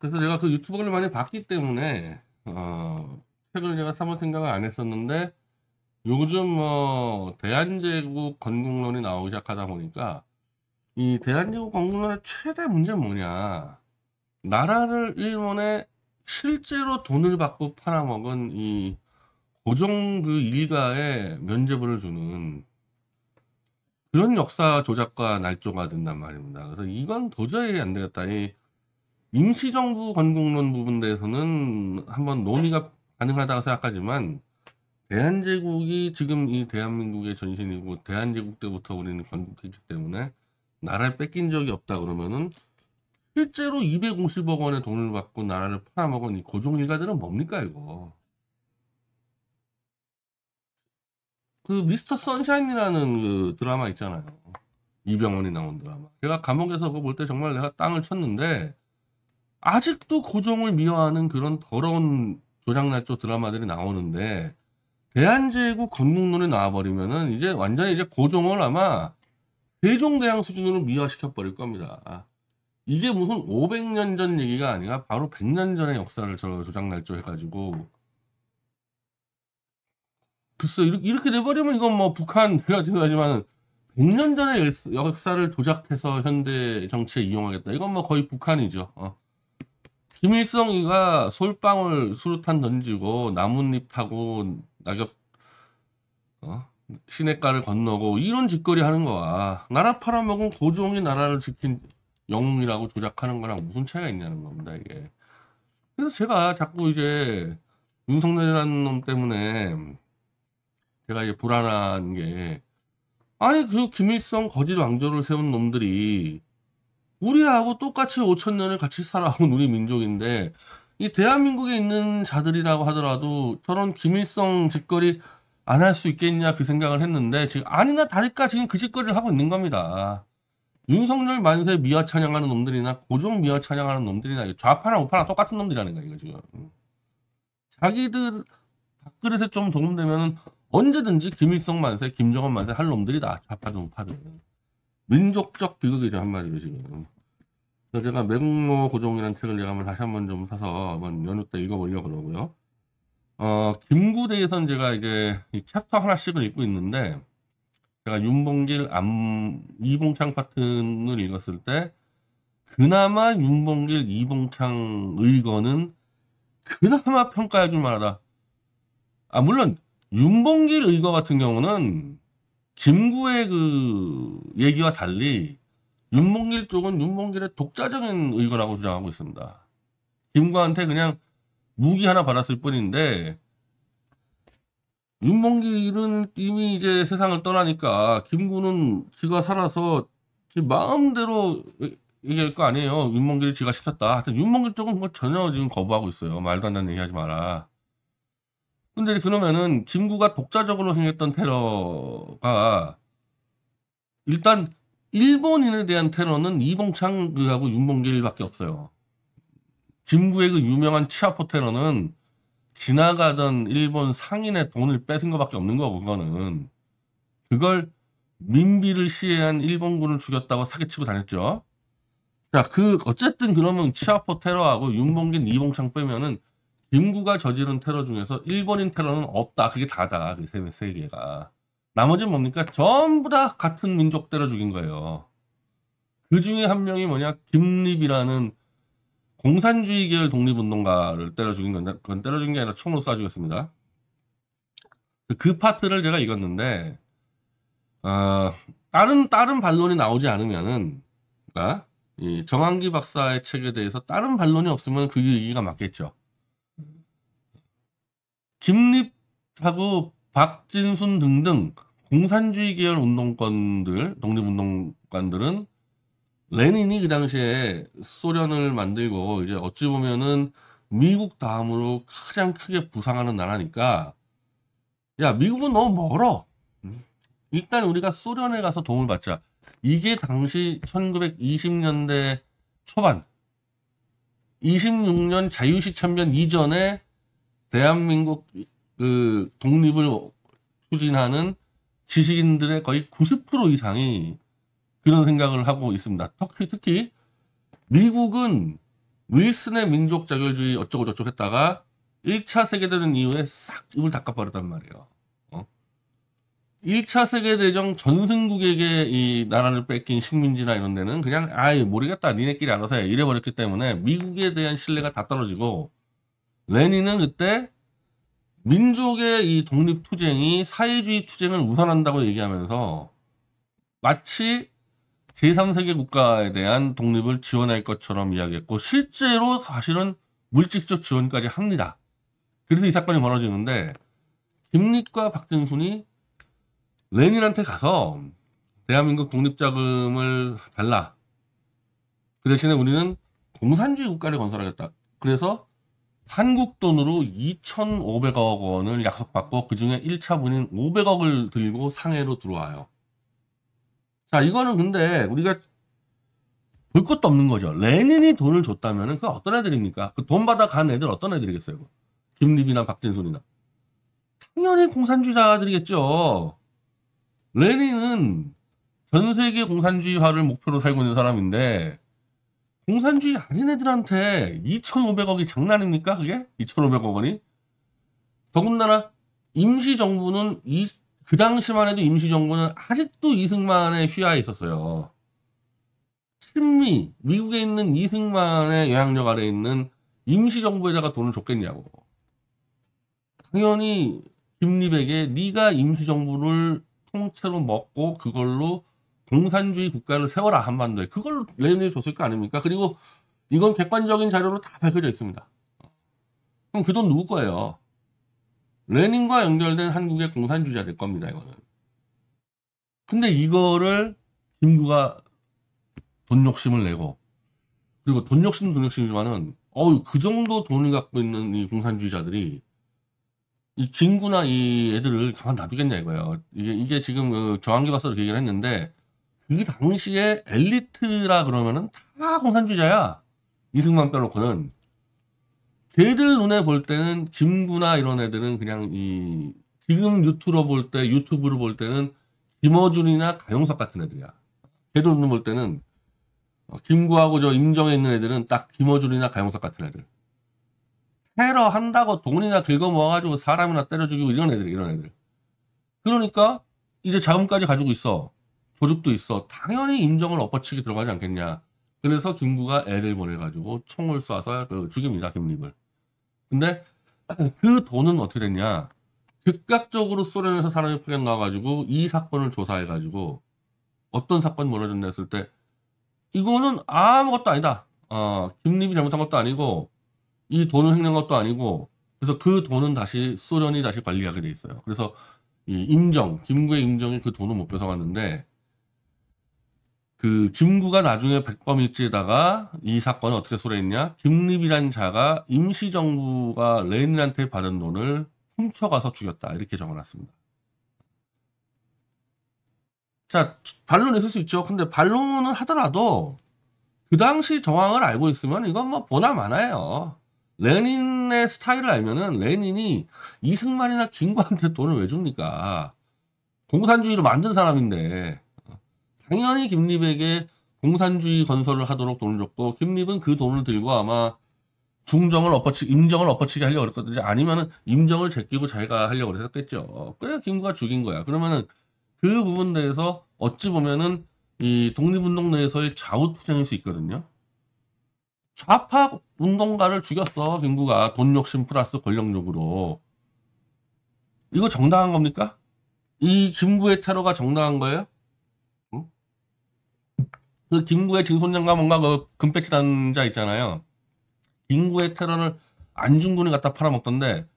그래서 내가 그 유튜브를 많이 봤기 때문에 책을 제가 사볼 생각을 안 했었는데 요즘 뭐 대한제국 건국론이 나오기 시작하다 보니까 이 대한제국 건국론의 최대 문제는 뭐냐, 나라를 일본에 실제로 돈을 받고 팔아먹은 이 고종 그 일가에 면죄부를 주는 그런 역사 조작과 날조가 된단 말입니다. 그래서 이건 도저히 안 되겠다. 이 임시정부 건국론 부분 대해서는 한번 논의가 가능하다고 생각하지만, 대한제국이 지금 이 대한민국의 전신이고 대한제국 때부터 우리는 건국했기 때문에 나라에 뺏긴 적이 없다 그러면은, 실제로 250억 원의 돈을 받고 나라를 팔아먹은 이 고종 일가들은 뭡니까 이거. 그 미스터 선샤인이라는 그 드라마 있잖아요. 이병헌이 나온 드라마. 제가 감옥에서 그거 볼 때 정말 내가 땅을 쳤는데, 아직도 고종을 미화하는 그런 더러운 조작날조 드라마들이 나오는데, 대한제국 건국론이 나와버리면은 이제 완전히 이제 고종을 아마 세종대왕 수준으로 미화시켜 버릴 겁니다. 이게 무슨 500년 전 얘기가 아니라 바로 100년 전의 역사를 저 조작날조 해가지고, 글쎄 이렇게 돼버리면 이건 뭐 북한 내가 생각하지만 100년 전의 역사를 조작해서 현대 정치에 이용하겠다. 이건 뭐 거의 북한이죠. 김일성이가 솔방울 수류탄 던지고 나뭇잎 타고 낙엽 시냇가를 건너고 이런 짓거리 하는 거야. 나라 팔아먹은 고종이 나라를 지킨 영웅이라고 조작하는 거랑 무슨 차이가 있냐는 겁니다, 이게. 그래서 제가 자꾸 이제 윤석열이라는 놈 때문에 제가 이제 불안한 게, 아니 그 김일성 거짓 왕조를 세운 놈들이 우리하고 똑같이 5,000년을 같이 살아온 우리 민족인데, 이 대한민국에 있는 자들이라고 하더라도 저런 김일성 짓거리 안 할 수 있겠냐 그 생각을 했는데, 지금 아니나 다를까 지금 그 짓거리를 하고 있는 겁니다. 윤석열 만세 미화 찬양하는 놈들이나 고종 미화 찬양하는 놈들이나 좌파나 우파나 똑같은 놈들이라는 거야 이거 지금. 자기들 밥그릇에 좀 도움되면 언제든지 김일성 만세, 김정은 만세 할 놈들이다. 좌파든 우파든. 민족적 비극이죠 한마디로 지금. 그래서 제가 맹모 고종이라는 책을 제가 한번 다시 한번 좀 사서 한번 연휴 때 읽어보려고 그러고요. 김구대에선 제가 이제 이 챕터 하나씩을 읽고 있는데, 제가 윤봉길, 이봉창 파트를 읽었을 때 그나마 윤봉길, 이봉창 의거는 그나마 평가해줄 만하다. 물론 윤봉길 의거 같은 경우는 김구의 그 얘기와 달리 윤봉길 쪽은 윤봉길의 독자적인 의거라고 주장하고 있습니다. 김구한테 그냥 무기 하나 받았을 뿐인데, 윤봉길은 이미 이제 세상을 떠나니까 김구는 지가 살아서 지 마음대로 얘기할 거 아니에요. 윤봉길이 지가 시켰다. 하여튼 윤봉길 쪽은 뭐 전혀 지금 거부하고 있어요. 말도 안 되는 얘기 하지 마라. 근데 그러면은 김구가 독자적으로 행했던 테러가, 일단 일본인에 대한 테러는 이봉창 그하고 윤봉길밖에 없어요. 김구의 그 유명한 치아포 테러는 지나가던 일본 상인의 돈을 뺏은 것밖에 없는 거고, 그거는. 그걸 민비를 시해한 일본군을 죽였다고 사기치고 다녔죠. 자, 어쨌든 그러면 치아포 테러하고 윤봉길, 이봉창 빼면은 김구가 저지른 테러 중에서 일본인 테러는 없다. 그게 다다. 그 세 개가. 나머지는 뭡니까? 전부 다 같은 민족 때려 죽인 거예요. 그 중에 한 명이 뭐냐? 김립이라는 공산주의 계열 독립운동가를 때려 죽인 건데, 그건 때려 죽인 게 아니라 총으로 쏴 죽였습니다. 그 파트를 제가 읽었는데, 다른 반론이 나오지 않으면은, 그러니까 이 정한기 박사의 책에 대해서 다른 반론이 없으면 그 얘기가 맞겠죠. 김립하고 박진순 등등 공산주의 계열 운동권들, 독립운동가들은 레닌이 그 당시에 소련을 만들고 이제 어찌 보면은 미국 다음으로 가장 크게 부상하는 나라니까, 야 미국은 너무 멀어. 일단 우리가 소련에 가서 도움을 받자. 이게 당시 1920년대 초반 26년 자유시천년 이전에 대한민국 그 독립을 추진하는 지식인들의 거의 90% 이상이 그런 생각을 하고 있습니다. 특히 미국은 윌슨의 민족 자결주의 어쩌고 저쩌고 했다가 1차 세계대전 이후에 싹 입을 닦아버렸단 말이에요. 1차 세계대전 전승국에게 이 나라를 뺏긴 식민지나 이런 데는 그냥 아이 모르겠다 니네끼리 알아서 해 이래버렸기 때문에 미국에 대한 신뢰가 다 떨어지고, 레닌은 그때 민족의 이 독립투쟁이 사회주의 투쟁을 우선한다고 얘기하면서 마치 제3세계 국가에 대한 독립을 지원할 것처럼 이야기했고, 실제로 사실은 물질적 지원까지 합니다. 그래서 이 사건이 벌어지는데, 김립과 박정순이 레닌한테 가서 대한민국 독립자금을 달라. 그 대신에 우리는 공산주의 국가를 건설하겠다. 그래서 한국 돈으로 2,500억 원을 약속받고 그중에 1차 분인 500억을 들고 상해로 들어와요. 자, 이거는 근데 우리가 볼 것도 없는 거죠. 레닌이 돈을 줬다면 그 어떤 애들입니까? 그 돈 받아 간 애들 어떤 애들이겠어요? 김립이나 박진순이나. 당연히 공산주의자들이겠죠. 레닌은 전 세계 공산주의화를 목표로 살고 있는 사람인데, 공산주의 아닌 애들한테 2,500억이 장난입니까? 그게? 2,500억 원이? 더군다나 임시정부는 그 당시만 해도 임시정부는 아직도 이승만의 휘하에 있었어요. 친미, 미국에 있는 이승만의 영향력 아래에 있는 임시정부에다가 돈을 줬겠냐고. 당연히 김립에게 네가 임시정부를 통째로 먹고 그걸로 공산주의 국가를 세워라 한반도에, 그걸 레닌이 줬을 거 아닙니까? 그리고 이건 객관적인 자료로 다 밝혀져 있습니다. 그럼 그 돈 누구 거예요? 레닌과 연결된 한국의 공산주의자들 겁니다, 이거는. 근데 이거를 김구가 돈 욕심을 내고, 그리고 돈 욕심이지만은 그 정도 돈을 갖고 있는 이 공산주의자들이 이 김구나 이 애들을 가만 놔두겠냐 이거예요. 이게 지금 정한기 박사도 그 얘기를 했는데, 그 당시에 엘리트라 그러면은 다 공산주의자야. 이승만 빼놓고는. 걔들 눈에 볼 때는 김구나 이런 애들은 그냥 지금 유튜브로 볼 때는 김어준이나 가용석 같은 애들이야. 걔들 눈에 볼 때는 김구하고 저 임정에 있는 애들은 딱 김어준이나 가용석 같은 애들. 테러 한다고 돈이나 긁어 모아가지고 사람이나 때려 죽이고 이런 애들. 그러니까 이제 자금까지 가지고 있어. 조직도 있어. 당연히 임정을 엎어치기 들어가지 않겠냐. 그래서 김구가 애를 보내가지고 총을 쏴서 죽입니다, 김립을. 근데 그 돈은 어떻게 됐냐. 즉각적으로 소련에서 사람이 파견 나와가지고 이 사건을 조사해가지고 어떤 사건이 벌어졌냐 했을 때, 이거는 아무것도 아니다. 김립이 잘못한 것도 아니고 이 돈을 횡령한 것도 아니고, 그래서 그 돈은 다시 소련이 다시 관리하게 돼 있어요. 그래서 김구의 임정이 그 돈을 못 뺏어갔는데, 그 김구가 나중에 백범일지에다가 이 사건을 어떻게 소개했냐? 김립이란 자가 임시정부가 레닌한테 받은 돈을 훔쳐가서 죽였다, 이렇게 적어놨습니다. 자, 반론이 있을 수 있죠. 근데 반론을 하더라도 그 당시 정황을 알고 있으면 이건 뭐 보나 마나예요. 레닌의 스타일을 알면은 레닌이 이승만이나 김구한테 돈을 왜 줍니까? 공산주의를 만든 사람인데. 당연히 김립에게 공산주의 건설을 하도록 돈을 줬고, 김립은 그 돈을 들고 아마 임정을 엎어치게 하려고 그랬거든요. 아니면은 임정을 제끼고 자기가 하려고 그랬겠죠. 그래 김구가 죽인 거야. 그러면은 그 부분에 대해서 어찌 보면은 이 독립운동 내에서의 좌우투쟁일 수 있거든요. 좌파 운동가를 죽였어, 김구가. 돈 욕심 플러스 권력욕으로. 이거 정당한 겁니까? 이 김구의 테러가 정당한 거예요? 응? 그 김구의 증손장과 뭔가 그 금배지 단 자 있잖아요. 김구의 테러를 안중근이 갖다 팔아먹던데,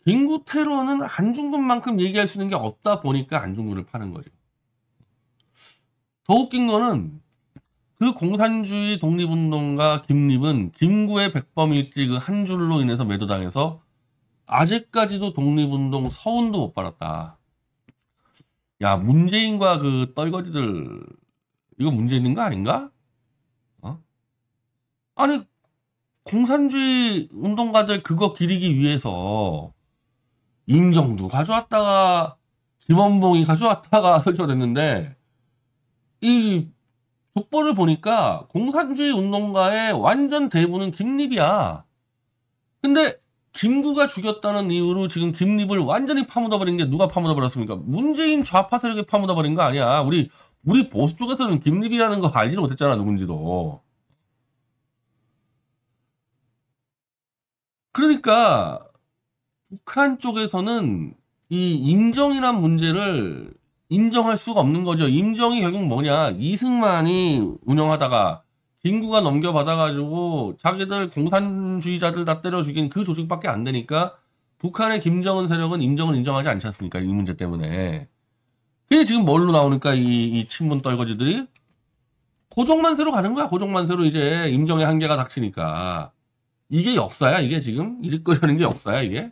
김구 테러는 안중근만큼 얘기할 수 있는 게 없다 보니까 안중근을 파는 거죠. 더 웃긴 거는 그 공산주의 독립운동가 김립은 김구의 백범일지 그 한 줄로 인해서 매도당해서 아직까지도 독립운동 서운도 못 받았다. 야, 문재인과 그 떨거지들 이거 문제 있는 거 아닌가? 아니, 공산주의 운동가들 그거 기리기 위해서 임정도 가져왔다가 김원봉이 가져왔다가 설치됐는데, 이 족보를 보니까 공산주의 운동가의 완전 대부는 김립이야. 근데 김구가 죽였다는 이유로 지금 김립을 완전히 파묻어버린 게 누가 파묻어버렸습니까? 문재인 좌파 세력이 파묻어버린 거 아니야. 우리 보수 쪽에서는 김립이라는 거 알지를 못했잖아, 누군지도. 그러니까 북한 쪽에서는 이 임정이란 문제를 인정할 수가 없는 거죠. 임정이 결국 뭐냐? 이승만이 운영하다가 김구가 넘겨받아가지고 자기들 공산주의자들 다 때려 죽인 그 조직밖에 안 되니까 북한의 김정은 세력은 임정을 인정하지 않지 않습니까? 이 문제 때문에. 그게 지금 뭘로 나오니까 이 친문 떨거지들이 고종만세로 가는 거야. 고종만세로 이제 임정의 한계가 닥치니까. 이게 역사야, 이게 지금? 이 짓거리하는 게 역사야, 이게?